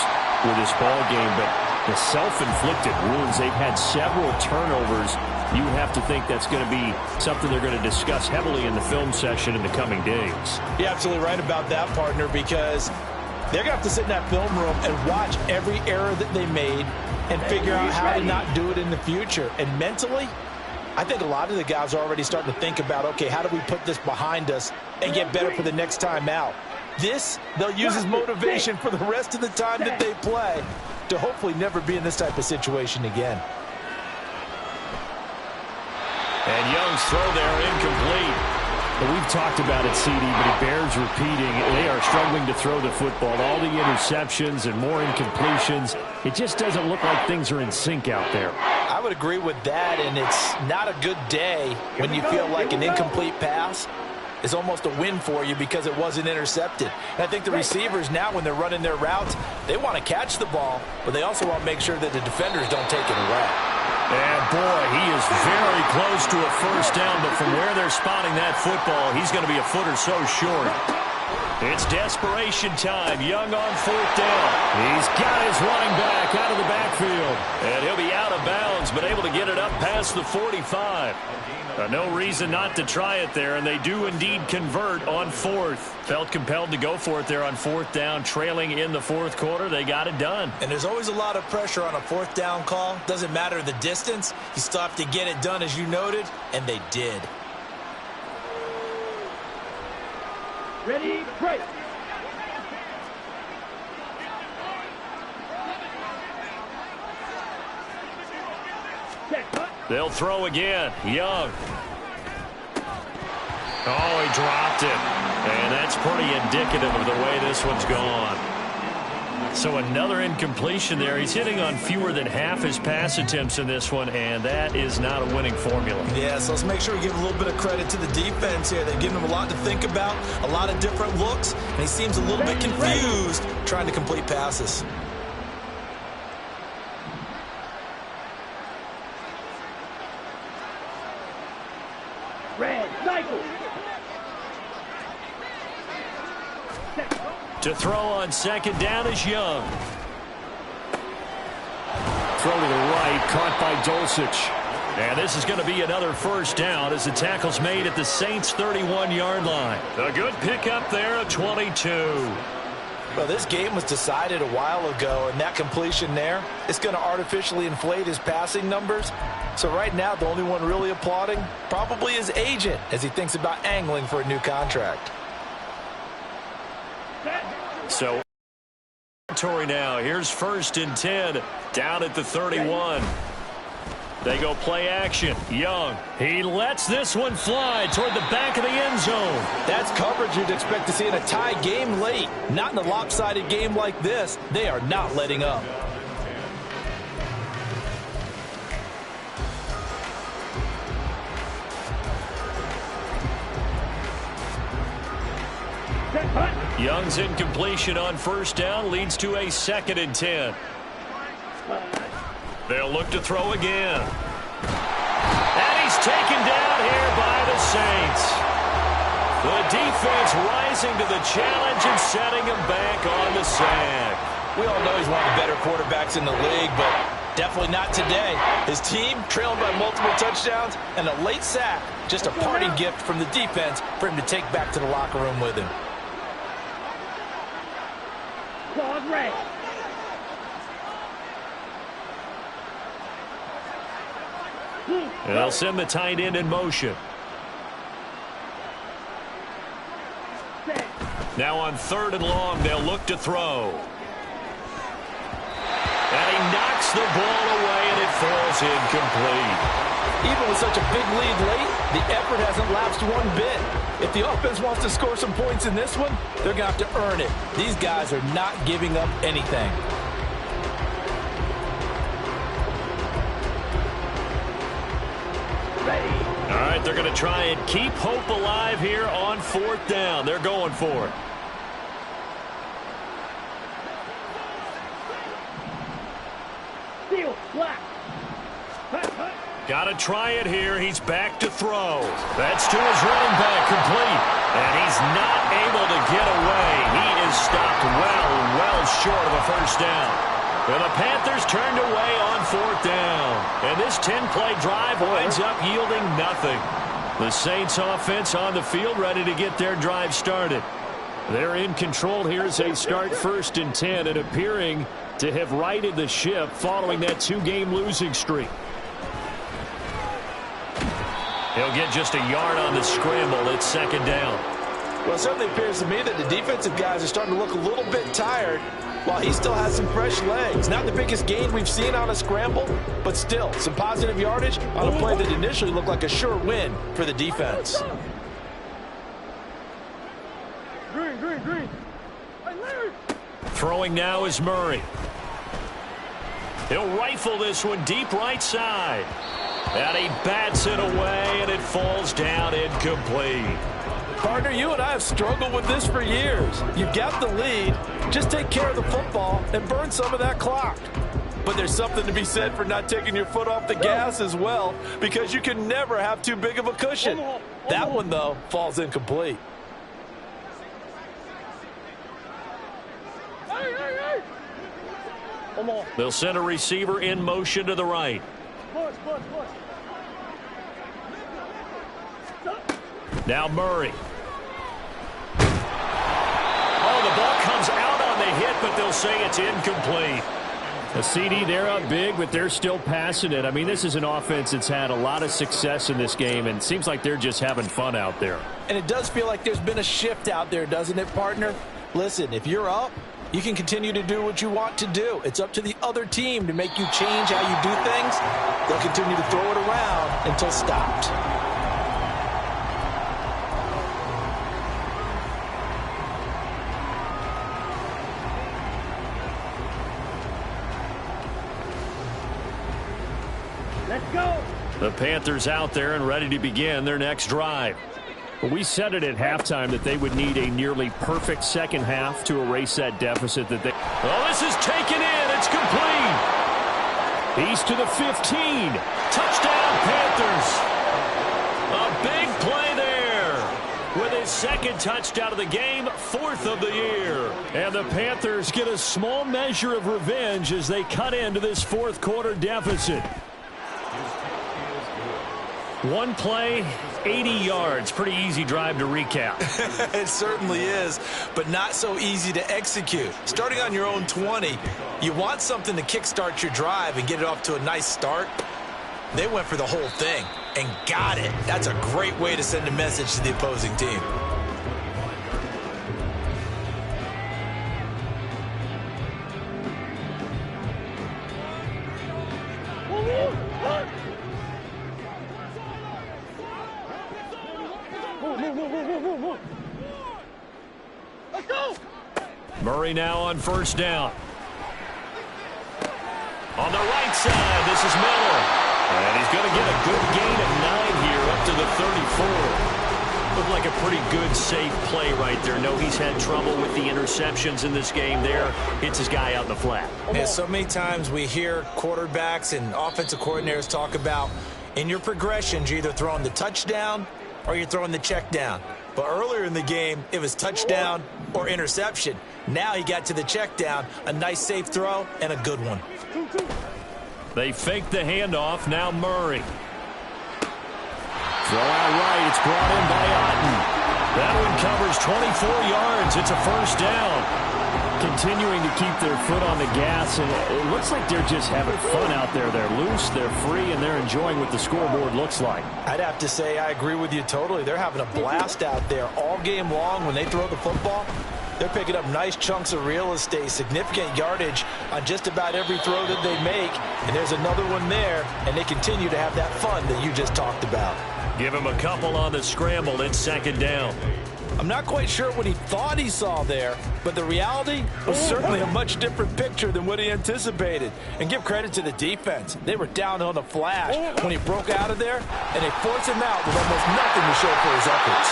with this ball game, but the self-inflicted wounds, they've had several turnovers. You would have to think that's going to be something they're going to discuss heavily in the film session in the coming days. You're absolutely right about that, partner, because they're going to have to sit in that film room and watch every error that they made and figure out how to not do it in the future. And mentally, I think a lot of the guys are already starting to think about, okay, how do we put this behind us and get better for the next time out? This, they'll use as motivation for the rest of the time that they play to hopefully never be in this type of situation again. And Young's throw there incomplete. Well, we've talked about it, CD, but it bears repeating. They are struggling to throw the football. All the interceptions and more incompletions. It just doesn't look like things are in sync out there. I would agree with that, and it's not a good day when you feel like an incomplete pass is almost a win for you because it wasn't intercepted. And I think the receivers now, when they're running their routes, they want to catch the ball, but they also want to make sure that the defenders don't take it away. And, boy, he is very close to a 1st down, but from where they're spotting that football, he's going to be a foot or so short. It's desperation time. Young on 4th down. He's got his running back out of the backfield. And he'll be out of bounds, but able to get it up past the 45. No reason not to try it there, and they do indeed convert on 4th. Felt compelled to go for it there on 4th down, trailing in the 4th quarter. They got it done. And there's always a lot of pressure on a 4th down call. Doesn't matter the distance. You still have to get it done, as you noted, and they did. Ready, break. They'll throw again. Young. Oh, he dropped it. And that's pretty indicative of the way this one's gone. So another incompletion there. He's hitting on fewer than half his pass attempts in this one, and that is not a winning formula. Yeah, so let's make sure we give a little bit of credit to the defense here. They've given him a lot to think about, a lot of different looks, and he seems a little bit confused trying to complete passes. Red, cycle. To throw on second down is Young. Throw to the right, caught by Dulcich. And this is going to be another first down as the tackle's made at the Saints' 31-yard line. A good pickup there of 22. Well, this game was decided a while ago, and that completion there is going to artificially inflate his passing numbers. So right now, the only one really applauding probably his agent as he thinks about angling for a new contract. So now, here's 1st and 10 down at the 31. They go play action. Young, he lets this one fly toward the back of the end zone. That's coverage you'd expect to see in a tie game late. Not in a lopsided game like this. They are not letting up. Young's incompletion on first down leads to a 2nd and 10. They'll look to throw again. And he's taken down here by the Saints. The defense rising to the challenge and setting him back on the sack. We all know he's one of the better quarterbacks in the league, but definitely not today. His team trailing by multiple touchdowns and a late sack. Just a parting gift from the defense for him to take back to the locker room with him. Claws red. They'll send the tight end in motion. Now on 3rd and long, they'll look to throw. And he knocks the ball away, and it falls incomplete. Even with such a big lead late, the effort hasn't lapsed one bit. If the offense wants to score some points in this one, they're going to have to earn it. These guys are not giving up anything. All right, they're going to try and keep hope alive here on 4th down. They're going for it. Steel, black. Got to try it here. He's back to throw. That's to his running back, complete. And he's not able to get away. He is stopped well short of a first down. And the Panthers turned away on 4th down. And this 10-play drive winds up yielding nothing. The Saints offense on the field ready to get their drive started. They're in control here as they start 1st and 10 and appearing to have righted the ship following that 2-game losing streak. He'll get just a yard on the scramble. It's 2nd down. Well, it certainly appears to me that the defensive guys are starting to look a little bit tired while he still has some fresh legs. Not the biggest gain we've seen on a scramble, but still some positive yardage on a play that initially looked like a sure win for the defense. Green. Throwing now is Murray. He'll rifle this one deep right side. And he bats it away, and it falls down incomplete. Partner, you and I have struggled with this for years. You've got the lead. Just take care of the football and burn some of that clock. But there's something to be said for not taking your foot off the gas as well, because you can never have too big of a cushion. That one, though, falls incomplete. They'll send a receiver in motion to the right. Now Murray. Oh, the ball comes out on the hit, but they'll say it's incomplete. A CD, they're up big, but they're still passing it. I mean, this is an offense that's had a lot of success in this game, and it seems like they're just having fun out there. And it does feel like there's been a shift out there, doesn't it, partner? Listen, if you're up, you can continue to do what you want to do. It's up to the other team to make you change how you do things. They'll continue to throw it around until stopped. Let's go. The Panthers out there and ready to begin their next drive. We said it at halftime that they would need a nearly perfect second half to erase that deficit that they... Oh, this is taken in. It's complete. He's to the 15. Touchdown, Panthers. A big play there with his second touchdown of the game, 4th of the year. And the Panthers get a small measure of revenge as they cut into this fourth quarter deficit. One play, 80 yards. Pretty easy drive to recap. It certainly is, but not so easy to execute. Starting on your own 20, you want something to kickstart your drive and get it off to a nice start. They went for the whole thing and got it. That's a great way to send a message to the opposing team. Let's go! Murray now on first down. On the right side, this is Miller. And he's going to get a good gain of 9 here up to the 34. Looked like a pretty good, safe play right there. No, he's had trouble with the interceptions in this game there. Hits his guy out in the flat. Yeah, so many times we hear quarterbacks and offensive coordinators talk about in your progressions, you're either throwing the touchdown or you're throwing the check down. But earlier in the game, it was touchdown or interception. Now he got to the check down, a nice safe throw, and a good one. They fake the handoff. Now Murray. Throw out right. It's brought in by Otten. That one covers 24 yards. It's a first down. Continuing to keep their foot on the gas, and it looks like they're just having fun out there. They're loose, they're free, and they're enjoying what the scoreboard looks like. I'd have to say I agree with you totally. They're having a blast out there all game long when they throw the football. They're picking up nice chunks of real estate, significant yardage on just about every throw that they make. And there's another one there, and they continue to have that fun that you just talked about. Give him a couple on the scramble. It's second down. I'm not quite sure what he thought he saw there, but the reality was certainly a much different picture than what he anticipated. And give credit to the defense. They were down on the flash when he broke out of there, and they forced him out with almost nothing to show for his efforts.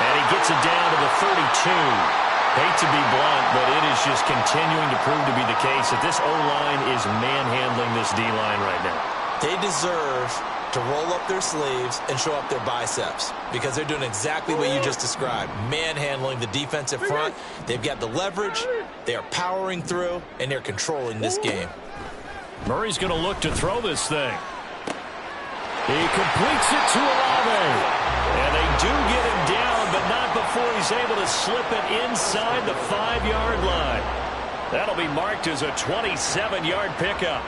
And he gets it down to the 32. Hate to be blunt, but it is just continuing to prove to be the case that this O-line is manhandling this D-line right now. They deserve to roll up their sleeves and show up their biceps because they're doing exactly what you just described, manhandling the defensive front. They've got the leverage, they are powering through, and they're controlling this game. Murray's going to look to throw this thing. He completes it to Olave. And they do get him down, but not before he's able to slip it inside the 5-yard line. That'll be marked as a 27-yard pickup.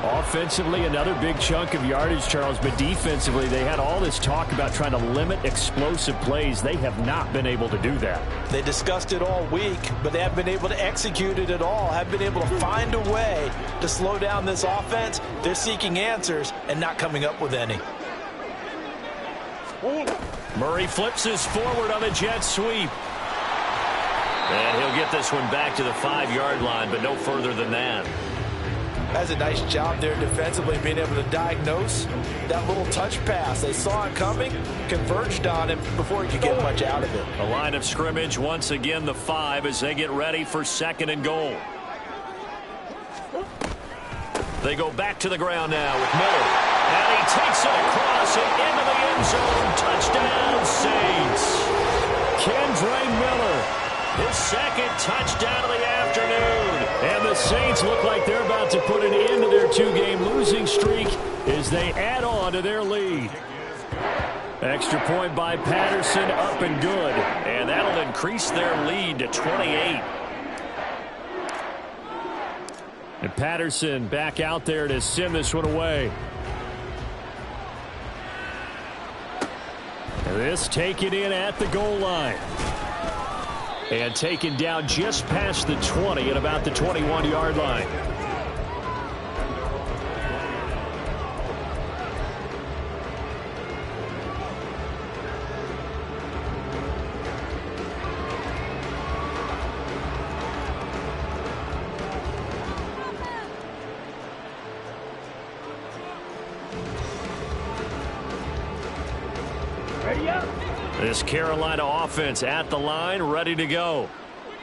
Offensively, another big chunk of yardage, Charles, but defensively, they had all this talk about trying to limit explosive plays. They have not been able to do that. They discussed it all week, but they haven't been able to execute it at all, haven't been able to find a way to slow down this offense. They're seeking answers and not coming up with any. Murray flips his forward on a jet sweep. And he'll get this one back to the 5-yard line, but no further than that. Has a nice job there defensively, being able to diagnose that little touch pass. They saw it coming, converged on him before he could get much out of it. A line of scrimmage, once again the 5 as they get ready for 2nd and goal. They go back to the ground now with Miller. And he takes it across and into the end zone. Touchdown, Saints. Kendre Miller. His 2nd touchdown of the afternoon. And the Saints look like they're about to put an end to their 2-game losing streak as they add on to their lead. Extra point by Patterson, up and good. And that'll increase their lead to 28. And Patterson back out there to send this one away. And this taken in at the goal line. And taken down just past the 20 at about the 21-yard line. Ready up. This Carolina offense at the line, ready to go.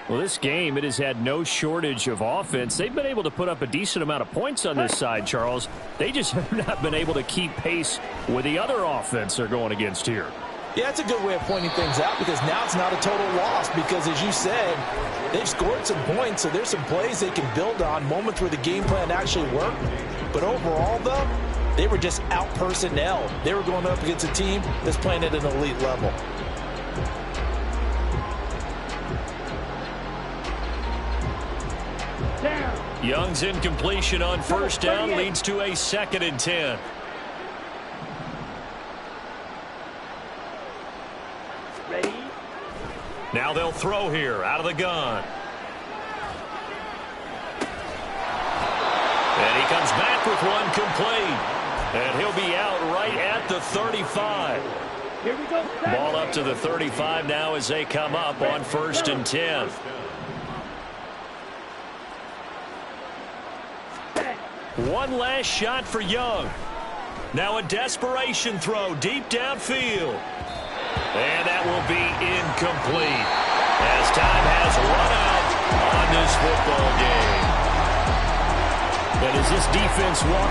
Well, this game, it has had no shortage of offense. They've been able to put up a decent amount of points on this side, Charles. They just have not been able to keep pace with the other offense they're going against here. Yeah, it's a good way of pointing things out because now it's not a total loss because, as you said, they've scored some points, so there's some plays they can build on, moments where the game plan actually worked. But overall, though, they were just out-personnel. They were going up against a team that's playing at an elite level. Young's incompletion on first down leads to a 2nd and 10. Ready? Now they'll throw here out of the gun. And he comes back with one complete. And he'll be out right at the 35. Here we go. Ball up to the 35 now as they come up on 1st and 10. One last shot for Young. Now a desperation throw deep downfield. And that will be incomplete as time has run out on this football game. And as this defense walks